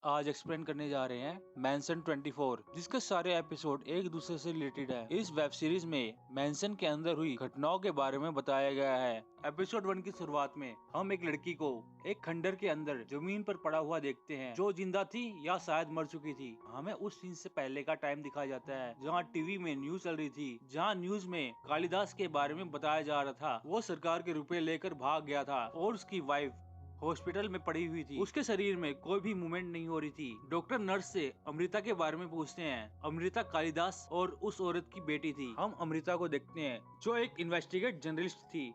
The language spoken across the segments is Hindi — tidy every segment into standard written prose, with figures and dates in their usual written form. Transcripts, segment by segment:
आज एक्सप्लेन करने जा रहे हैं मैंसन 24, जिसके सारे एपिसोड एक दूसरे से रिलेटेड है। इस वेब सीरीज में मैंसन के अंदर हुई घटनाओं के बारे में बताया गया है। एपिसोड 1 की शुरुआत में हम एक लड़की को एक खंडर के अंदर जमीन पर पड़ा हुआ देखते हैं, जो जिंदा थी या शायद मर चुकी थी। हमें उस सीन से पहले का टाइम दिखाया जाता है जहाँ टीवी में न्यूज चल रही थी, जहाँ न्यूज में कालिदास के बारे में बताया जा रहा था। वो सरकार के रुपए लेकर भाग गया था और उसकी वाइफ हॉस्पिटल में पड़ी हुई थी। उसके शरीर में कोई भी मूवमेंट नहीं हो रही थी। डॉक्टर नर्स से अमृता के बारे में पूछते हैं। अमृता कालिदास और उस औरत की बेटी थी। हम अमृता को देखते हैं, जो एक इन्वेस्टिगेट जर्नलिस्ट थी।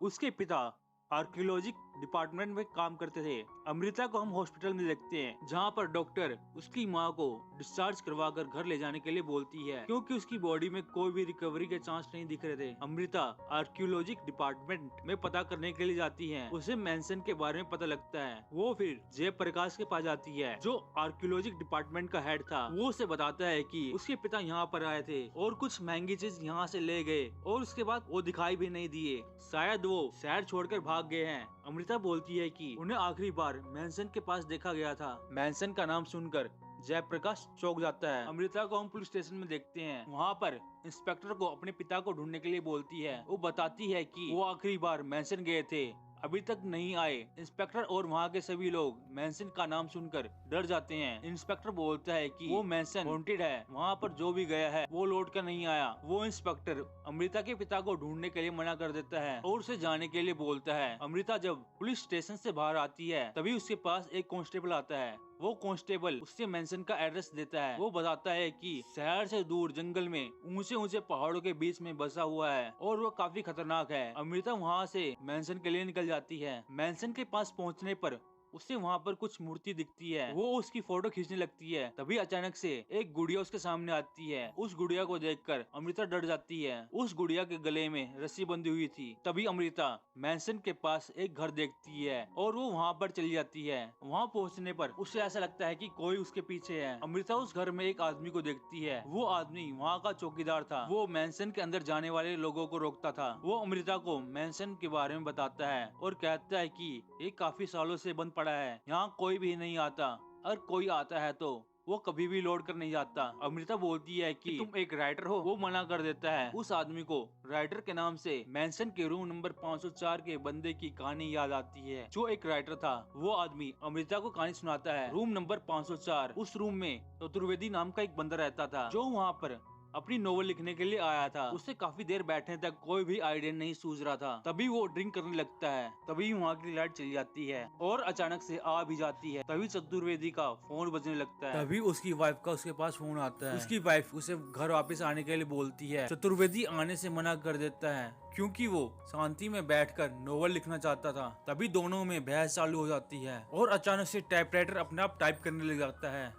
उसके पिता आर्कियोलॉजी डिपार्टमेंट में काम करते थे। अमृता को हम हॉस्पिटल में देखते हैं, जहाँ पर डॉक्टर उसकी माँ को डिस्चार्ज करवाकर घर ले जाने के लिए बोलती है, क्योंकि उसकी बॉडी में कोई भी रिकवरी के चांस नहीं दिख रहे थे। अमृता आर्कियोलॉजी डिपार्टमेंट में पता करने के लिए जाती है। उसे मैंसन के बारे में पता लगता है। वो फिर जयप्रकाश के पास जाती है, जो आर्कियोलॉजी डिपार्टमेंट का हेड था। वो उसे बताता है कि उसके पिता यहाँ पर आए थे और कुछ महंगी चीज यहाँ से ले गए और उसके बाद वो दिखाई भी नहीं दिए। शायद वो शहर छोड़कर भाग गए हैं। अमृता बोलती है कि उन्हें आखिरी बार मैंसन के पास देखा गया था। मैंसन का नाम सुनकर जयप्रकाश चौंक जाता है। अमृता को हम पुलिस स्टेशन में देखते हैं। वहाँ पर इंस्पेक्टर को अपने पिता को ढूंढने के लिए बोलती है। वो बताती है कि वो आखिरी बार मैंसन गए थे, अभी तक नहीं आए। इंस्पेक्टर और वहाँ के सभी लोग मैंसन का नाम सुनकर डर जाते हैं। इंस्पेक्टर बोलता है कि वो मैंसन वांटेड है, वहाँ पर जो भी गया है वो लौट कर नहीं आया। वो इंस्पेक्टर अमृता के पिता को ढूंढने के लिए मना कर देता है और उसे जाने के लिए बोलता है। अमृता जब पुलिस स्टेशन से बाहर आती है, तभी उसके पास एक कांस्टेबल आता है। वो कांस्टेबल उससे मैंसन का एड्रेस देता है। वो बताता है कि शहर से दूर जंगल में ऊंचे ऊंचे पहाड़ों के बीच में बसा हुआ है और वो काफी खतरनाक है। अमृता वहाँ से मैंसन के लिए निकल जाती है। मैंसन के पास पहुँचने पर उसे वहाँ पर कुछ मूर्ति दिखती है। वो उसकी फोटो खींचने लगती है। तभी अचानक से एक गुड़िया उसके सामने आती है। उस गुड़िया को देखकर अमृता डर जाती है। उस गुड़िया के गले में रस्सी बंधी हुई थी। तभी अमृता मैंसन के पास एक घर देखती है और वो वहाँ पर चली जाती है। वहाँ पहुँचने पर उसे ऐसा लगता है कि कोई उसके पीछे है। अमृता उस घर में एक आदमी को देखती है। वो आदमी वहाँ का चौकीदार था। वो मैंसन के अंदर जाने वाले लोगों को रोकता था। वो अमृता को मैंसन के बारे में बताता है और कहता है कि ये काफी सालों से बंद पड़ा है, यहाँ कोई भी नहीं आता, और कोई आता है तो वो कभी भी लौट कर नहीं जाता। अमृता बोलती है कि तुम एक राइटर हो। वो मना कर देता है। उस आदमी को राइटर के नाम से मैंसन के रूम नंबर 504 के बंदे की कहानी याद आती है, जो एक राइटर था। वो आदमी अमृता को कहानी सुनाता है। रूम नंबर 504, उस रूम में चतुर्वेदी नाम का एक बंदा रहता था, जो वहाँ पर अपनी नोवेल लिखने के लिए आया था। उसे काफी देर बैठने तक कोई भी आइडिया नहीं सूझ रहा था। तभी वो ड्रिंक करने लगता है। तभी वहाँ की लाइट चली जाती है और अचानक से आ भी जाती है। तभी चतुर्वेदी का फोन बजने लगता है। तभी उसकी वाइफ का उसके पास फोन आता है। उसकी वाइफ उसे घर वापस आने के लिए बोलती है। चतुर्वेदी आने से मना कर देता है, क्योंकि वो शांति में बैठकर नोवेल लिखना चाहता था। तभी दोनों में बहस चालू हो जाती है और अचानक से टाइपराइटर अपने आप टाइप करने लग जाता है।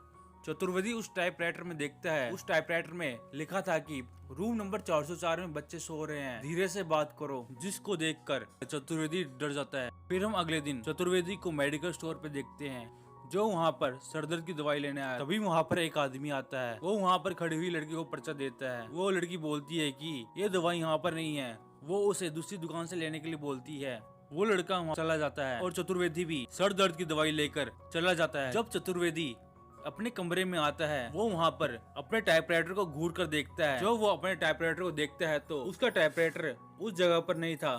चतुर्वेदी उस टाइपराइटर में देखता है। उस टाइपराइटर में लिखा था कि रूम नंबर 404 में बच्चे सो रहे हैं, धीरे से बात करो। जिसको देखकर चतुर्वेदी डर जाता है। फिर हम अगले दिन चतुर्वेदी को मेडिकल स्टोर पे देखते हैं, जो वहाँ पर सरदर्द की दवाई लेने आया। तभी वहाँ पर एक आदमी आता है। वो वहाँ पर खड़ी हुई लड़की को पर्चा देता है। वो लड़की बोलती है कि ये दवाई यहाँ पर नहीं है। वो उसे दूसरी दुकान से लेने के लिए बोलती है। वो लड़का वहाँ चला जाता है और चतुर्वेदी भी सर दर्द की दवाई लेकर चला जाता है। जब चतुर्वेदी अपने कमरे में आता है, वो वहाँ पर अपने टाइपराइटर को घूर कर देखता है। जो वो अपने टाइपराइटर को देखता है तो उसका टाइपराइटर उस जगह पर नहीं था।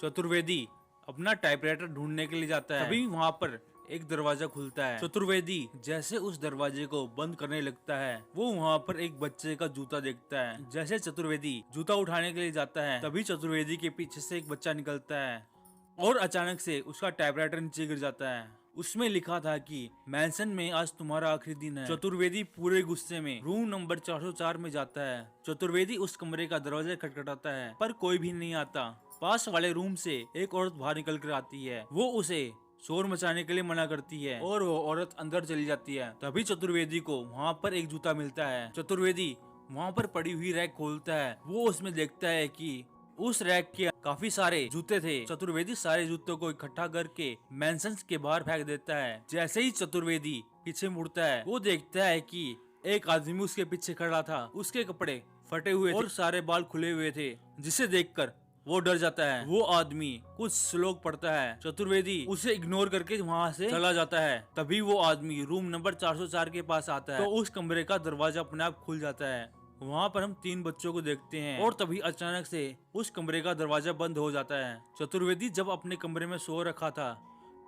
चतुर्वेदी अपना टाइपराइटर ढूंढने के लिए जाता है। तभी वहाँ पर एक दरवाजा खुलता है। चतुर्वेदी जैसे उस दरवाजे को बंद करने लगता है, वो वहाँ पर एक बच्चे का जूता देखता है। जैसे चतुर्वेदी जूता उठाने के लिए जाता है, तभी चतुर्वेदी के पीछे से एक बच्चा निकलता है और अचानक से उसका टाइपराइटर नीचे गिर जाता है। उसमें लिखा था कि मैंसन में आज तुम्हारा आखिरी दिन है। चतुर्वेदी पूरे गुस्से में रूम नंबर 404 में जाता है। चतुर्वेदी उस कमरे का दरवाजा खटखटाता है, पर कोई भी नहीं आता। पास वाले रूम से एक औरत बाहर निकल कर आती है। वो उसे शोर मचाने के लिए मना करती है और वो औरत अंदर चली जाती है। तभी चतुर्वेदी को वहाँ पर एक जूता मिलता है। चतुर्वेदी वहाँ पर पड़ी हुई रैक खोलता है। वो उसमें देखता है कि उस रैक के काफी सारे जूते थे। चतुर्वेदी सारे जूतों को इकट्ठा करके मैंसन के बाहर फेंक देता है। जैसे ही चतुर्वेदी पीछे मुड़ता है, वो देखता है कि एक आदमी उसके पीछे खड़ा था। उसके कपड़े फटे हुए और सारे बाल खुले हुए थे, जिसे देखकर वो डर जाता है। वो आदमी कुछ श्लोक पढ़ता है। चतुर्वेदी उसे इग्नोर करके वहाँ से चला जाता है। तभी वो आदमी रूम नंबर 404 के पास आता है तो उस कमरे का दरवाजा अपने आप खुल जाता है। वहाँ पर हम 3 बच्चों को देखते हैं और तभी अचानक से उस कमरे का दरवाजा बंद हो जाता है। चतुर्वेदी जब अपने कमरे में सो रखा था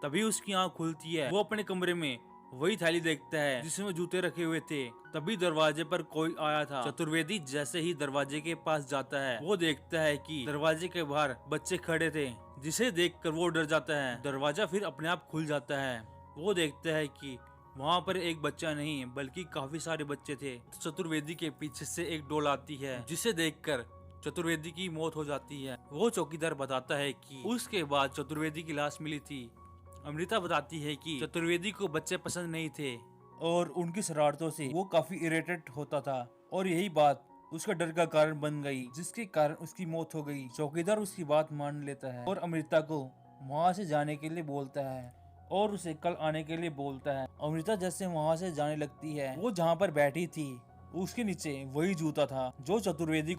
तभी उसकी आँख खुलती है। वो अपने कमरे में वही थैली देखता है जिसमें जूते रखे हुए थे। तभी दरवाजे पर कोई आया था। चतुर्वेदी जैसे ही दरवाजे के पास जाता है वो देखता है कि दरवाजे के बाहर बच्चे खड़े थे, जिसे देखकर वो डर जाता है। दरवाजा फिर अपने आप खुल जाता है। वो देखता है कि वहाँ पर एक बच्चा नहीं बल्कि काफी सारे बच्चे थे। चतुर्वेदी के पीछे से एक डोल आती है जिसे देखकर चतुर्वेदी की मौत हो जाती है। वो चौकीदार बताता है कि उसके बाद चतुर्वेदी की लाश मिली थी। अमृता बताती है कि चतुर्वेदी को बच्चे पसंद नहीं थे और उनकी शरारतों से वो काफी इरिटेट होता था और यही बात उसका डर का कारण बन गई, जिसके कारण उसकी मौत हो गई। चौकीदार उसकी बात मान लेता है और अमृता को वहाँ से जाने के लिए बोलता है और उसे कल आने के लिए बोलता है। अमृता जैसे वहाँ से जाने लगती है वो जहाँ पर बैठी थी उसके नीचे वही जूता था जो चतुर्वेदी को